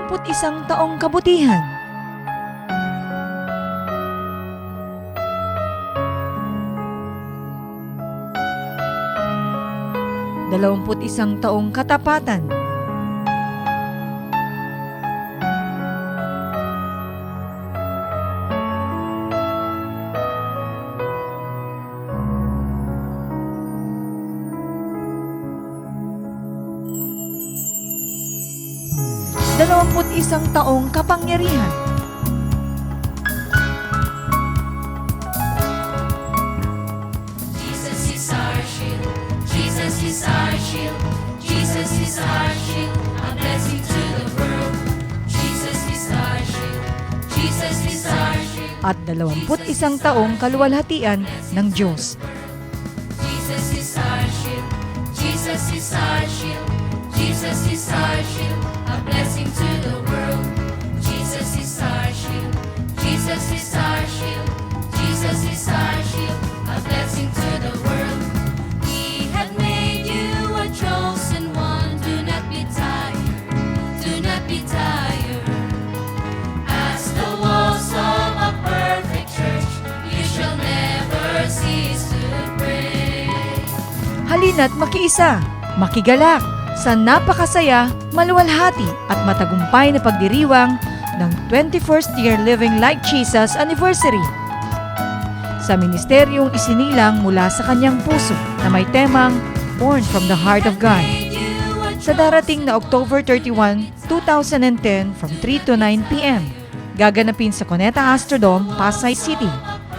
21 taong kabutihan. Isang taong katapatan. Isang taong kapangyarihan. Jesus is our shield. Jesus is our shield. Jesus is our shield. A blessing to the world. Jesus is our shield. Jesus is our shield. At 21 taong kaluwalhatian ng Diyos. Jesus is our shield. Jesus is our shield. Jesus is our shield. A blessing to the world. Jesus is our shield. Jesus is our shield. Jesus is our shield. A blessing to the world. He had made you a chosen one. Do not be tired. Do not be tired. As the walls of a perfect church, you shall never cease to pray. Halina't makiisa, makigalak sa napakasaya, maluwalhati at matagumpay na pagdiriwang ng 21st Year Living Like Jesus Anniversary. Sa ministeryong isinilang mula sa kanyang puso na may temang Born from the Heart of God. Sa darating na October 31, 2010 from 3 to 9 p.m. Gaganapin sa Cuneta Astrodome, Pasay City.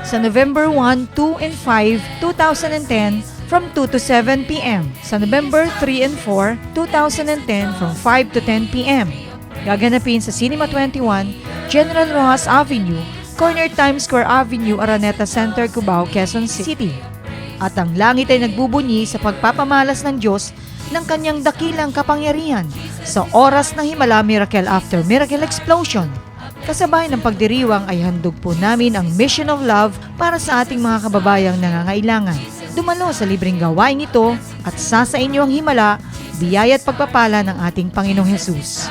Sa November 1, 2, and 5, 2010 from 2 to 7 p.m. Sa November 3 and 4, 2010 from 5 to 10 p.m. Gaganapin sa Cinema 21, General Rojas Avenue, corner Times Square Avenue, Araneta Center, Cubao, Quezon City. At ang langit ay nagbubunyi sa pagpapamalas ng Diyos ng kanyang dakilang kapangyarihan sa oras ng Himala Miracle After Miracle Explosion. Kasabay ng pagdiriwang ay handog po namin ang Mission of Love para sa ating mga kababayang nangangailangan. Dumalo sa libreng gawain ito at sa inyo ang himala, biyaya at pagpapala ng ating Panginoong Hesus.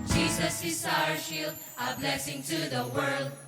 Jesus is our shield, a blessing to the world.